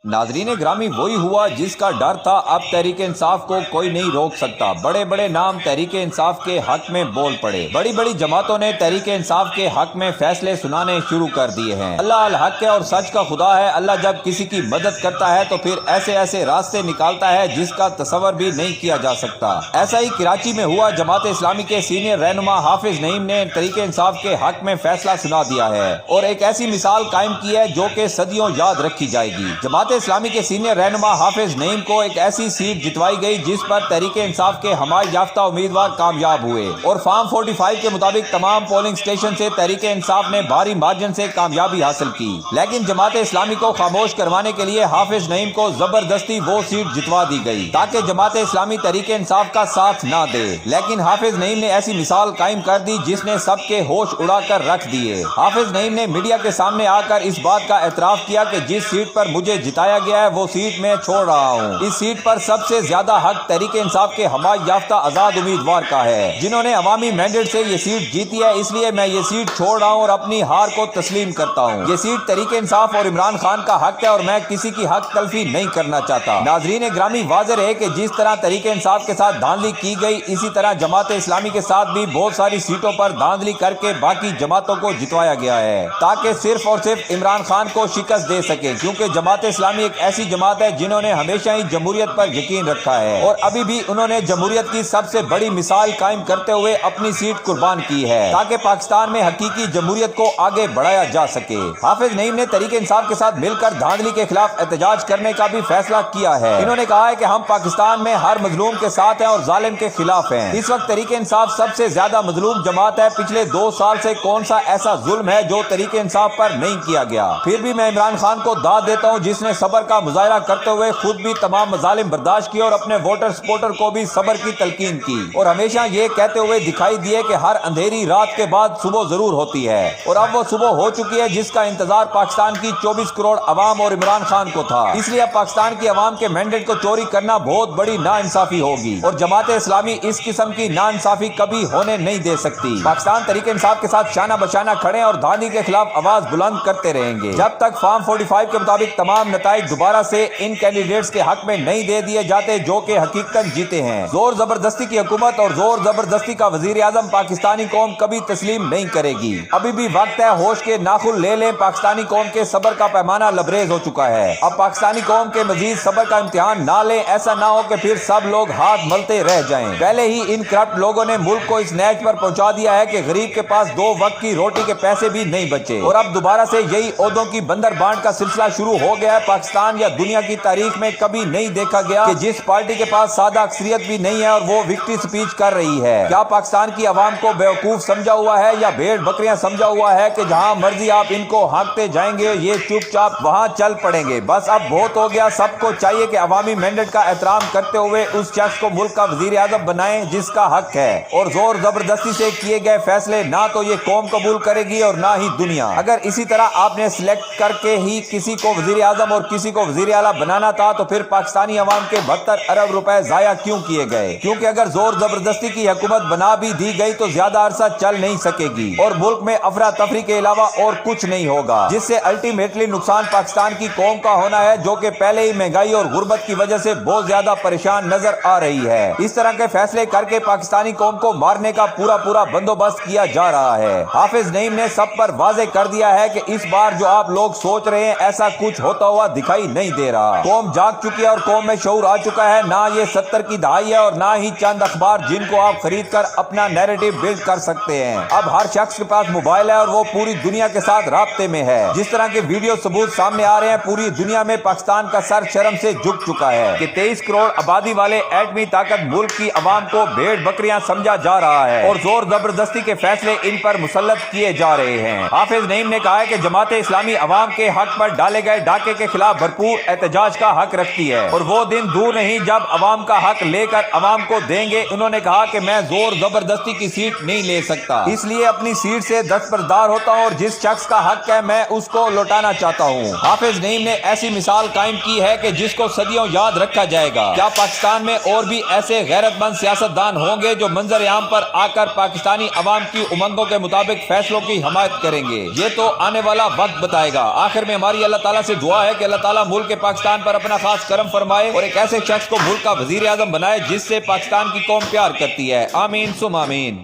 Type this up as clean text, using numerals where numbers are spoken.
ناظرین گرامی، وہی ہوا جس کا ڈر تھا، اب تحریک انصاف کو کوئی نہیں روک سکتا۔ بڑے بڑے نام تحریک انصاف کے حق میں بول پڑے، بڑی بڑی جماعتوں نے تحریک انصاف کے حق میں فیصلے سنانے شروع کر دیے ہیں۔ اللہ الحق ہے اور سچ کا خدا ہے، اللہ جب کسی کی مدد کرتا ہے تو پھر ایسے ایسے راستے نکالتا ہے جس کا تصور بھی نہیں کیا جا سکتا۔ ایسا ہی کراچی میں ہوا۔ جماعت اسلامی کے سینئر رہنما حافظ نعیم نے تحریک انصاف کے حق میں فیصلہ سنا دیا ہے اور ایک ایسی مثال قائم کی ہے جو کہ صدیوں یاد رکھی جائے گی۔ جماعت اسلامی کے سینئر رہنما حافظ نعیم کو ایک ایسی سیٹ جتوائی گئی جس پر تحریک انصاف کے حمایت یافتہ امیدوار کامیاب ہوئے اور فارم 45 کے مطابق تمام پولنگ سٹیشن سے تحریک انصاف نے بھاری مارجن سے کامیابی حاصل کی، لیکن جماعت اسلامی کو خاموش کروانے کے لیے حافظ نعیم کو زبردستی وہ سیٹ جتوا دی گئی تاکہ جماعت اسلامی تحریک انصاف کا ساتھ نہ دے، لیکن حافظ نعیم نے ایسی مثال قائم کر دی جس نے سب کے ہوش اڑا کر رکھ دیے۔ حافظ نعیم نے میڈیا کے سامنے آ کر اس بات کا اعتراف کیا کہ جس سیٹ پر مجھے جتایا گیا ہے وہ سیٹ میں چھوڑ رہا ہوں۔ اس سیٹ پر سب سے زیادہ حق تحریک انصاف کے حمایت یافتہ آزاد امیدوار کا ہے جنہوں نے عوامی مینڈیٹ سے یہ سیٹ جیتی ہے، اس لیے میں یہ سیٹ چھوڑ رہا ہوں اور اپنی ہار کو تسلیم کرتا ہوں۔ یہ سیٹ تحریک انصاف اور عمران خان کا حق ہے اور میں کسی کی حق تلفی نہیں کرنا چاہتا۔ ناظرین گرامی، واضح ہے کہ جس طرح تحریک انصاف کے ساتھ دھاندلی کی گئی، اسی طرح جماعت اسلامی کے ساتھ بھی بہت ساری سیٹوں پر دھاندلی کر کے باقی جماعتوں کو جتوایا گیا ہے تاکہ صرف اور صرف عمران خان کو شکست دے سکے، کیونکہ جماعت اسلامی ایک ایسی جماعت ہے جنہوں نے ہمیشہ ہی جمہوریت پر یقین رکھا ہے اور ابھی بھی انہوں نے جمہوریت کی سب سے بڑی مثال قائم کرتے ہوئے اپنی سیٹ قربان کی ہے تاکہ پاکستان میں حقیقی جمہوریت کو آگے بڑھایا جا سکے۔ حافظ نعیم نے تحریک انصاف کے ساتھ مل کر دھاندلی کے خلاف احتجاج کرنے کا بھی فیصلہ کیا ہے۔ انہوں نے کہا ہے کہ ہم پاکستان میں ہر مظلوم کے ساتھ ہیں اور ظالم کے خلاف ہیں۔ اس وقت تحریک انصاف سب سے زیادہ مظلوم جماعت ہے۔ پچھلے 2 سال سے کون سا ایسا ظلم ہے جو تحریک انصاف پر نہیں کیا گیا؟ پھر بھی میں عمران خان کو داد دیتا ہوں جس نے صبر کا مظاہرہ کرتے ہوئے خود بھی تمام مظالم برداشت کیے اور اپنے ووٹر سپورٹر کو بھی صبر کی تلقین کی اور ہمیشہ یہ کہتے ہوئے دکھائی دیے کہ ہر اندھیری رات کے بعد صبح ضرور ہوتی ہے، اور اب وہ صبح ہو چکی ہے جس کا انتظار پاکستان کی 24 کروڑ عوام اور عمران خان کو تھا۔ اس لیے اب پاکستان کی عوام کے مینڈیٹ کو چوری کرنا بہت بڑی ناانصافی ہوگی اور جماعت اسلامی اس قسم کی ناانصافی کبھی ہونے نہیں دے سکتی۔ پاکستان تحریک انصاف کے ساتھ شانہ بشانہ کھڑے اور دھاندلی کے خلاف آواز بلند کرتے رہیں گے جب تک فارم 45 کے مطابق تمام نتائج دوبارہ سے ان کینڈیڈیٹس کے حق میں نہیں دے دیے جاتے جو کہ حقیقت جیتے ہیں۔ زور زبردستی کی حکومت اور زور زبردستی کا وزیر اعظم پاکستانی قوم کبھی تسلیم نہیں کرے گی۔ ابھی بھی وقت ہے، ہوش کے ناخن لے لیں۔ پاکستانی قوم کے صبر کا پیمانہ لبریز ہو چکا ہے۔ اب پاکستانی قوم کے مزید صبر کا امتحان نہ لیں، ایسا نہ ہو کہ پھر سب لوگ ہاتھ ملتے رہ جائیں۔ پہلے ہی ان کرپٹ لوگوں نے ملک کو اس نیچ پر پہنچا دیا ہے کہ غریب کے پاس 2 وقت کی روٹی کے پیسے بھی نہیں بچے، اور اب دوبارہ سے یہی عہدوں کی بندر بانٹ کا سلسلہ شروع ہو گیا ہے۔ پاکستان یا دنیا کی تاریخ میں کبھی نہیں دیکھا گیا کہ جس پارٹی کے پاس سادہ اکثریت بھی نہیں ہے اور وہ وکٹری سپیچ کر رہی ہے۔ کیا پاکستان کی عوام کو بیوقوف سمجھا ہوا ہے یا بھیڑ بکریاں سمجھا ہوا ہے کہ جہاں مرضی آپ ان کو ہانکتے جائیں گے یہ چپ چاپ وہاں چل پڑیں گے؟ بس اب بہت ہو گیا۔ سب کو چاہیے کہ عوامی مینڈیٹ کا احترام کرتے ہوئے اس شخص کو ملک کا وزیر اعظم بنائیں جس کا حق ہے، اور زور زبردستی سے کیے گئے فیصلے نہ تو یہ قوم قبول کرے گی اور نہ ہی دنیا۔ اگر اسی طرح آپ نے سلیکٹ کر کے ہی کسی کو وزیر اعظم اور کسی کو وزیر اعلیٰ بنانا تھا تو پھر پاکستانی عوام کے 72 ارب روپے ضائع کیوں کیے گئے؟ کیونکہ اگر زور زبردستی کی حکومت بنا بھی دی گئی تو زیادہ عرصہ چل نہیں سکے گی اور ملک میں افراتفری کے علاوہ اور کچھ نہیں ہوگا، جس سے الٹیمیٹلی نقصان پاکستان کی قوم کا ہونا ہے جو کہ پہلے ہی مہنگائی اور غربت کی وجہ سے بہت زیادہ پریشان نظر آ رہی ہے۔ اس طرح کے فیصلے کر کے پاکستانی قوم کو مارنے کا پورا بندوبست کیا جا رہا ہے۔ حافظ نعیم نے سب پر واضح کر دیا ہے کہ اس بار جو آپ لوگ سوچ رہے ہیں ایسا کچھ ہوتا ہوا دکھائی نہیں دے رہا۔ قوم جاگ چکی ہے اور قوم میں شعور آ چکا ہے۔ نہ یہ 70 کی دہائی ہے اور نہ ہی چند اخبار جن کو آپ خرید کر اپنا نیریٹو بلڈ کر سکتے ہیں۔ اب ہر شخص کے پاس موبائل ہے اور وہ پوری دنیا کے ساتھ رابطے میں ہے۔ جس طرح کے ویڈیو ثبوت سامنے آ رہے ہیں، پوری دنیا میں پاکستان کا سر شرم سے جھک چکا ہے کہ 23 کروڑ آبادی والے ایٹمی طاقت ملک کی عوام کو بھیڑ بکریاں سمجھا جا رہا ہے اور زور زبردستی کے فیصلے ان پر مسلط کیے جا رہے ہیں۔ حافظ نعیم نے کہا ہے کہ جماعت اسلامی عوام کے حق پر ڈالے گئے ڈاکے کے خلاف بھرپور احتجاج کا حق رکھتی ہے اور وہ دن دور نہیں جب عوام کا حق لے کر عوام کو دیں گے۔ انہوں نے کہا کہ میں زور زبردستی کی سیٹ نہیں لے سکتا، اس لیے اپنی سیٹ سے دستبردار ہوتا ہوں اور جس شخص کا حق ہے میں اس کو لوٹانا چاہتا ہوں۔ حافظ نعیم نے ایسی مثال قائم کی ہے کہ جس کو صدیوں یاد رکھا جائے گا۔ کیا پاکستان میں اور بھی ایسے غیرت مند سیاستدان ہوں گے جو منظر عام پر آ کر پاکستانی عوام کی امنگوں کے مطابق فیصلوں کی حمایت کریں گے؟ یہ تو آنے والا وقت بتائے گا۔ آخر میں ہماری اللہ تعالیٰ سے دعا ہے کہ اللہ تعالیٰ ملک پاکستان پر اپنا خاص کرم فرمائے اور ایک ایسے شخص کو ملک کا وزیر اعظم بنائے جس سے پاکستان کی قوم پیار کرتی ہے. آمین ثم آمین.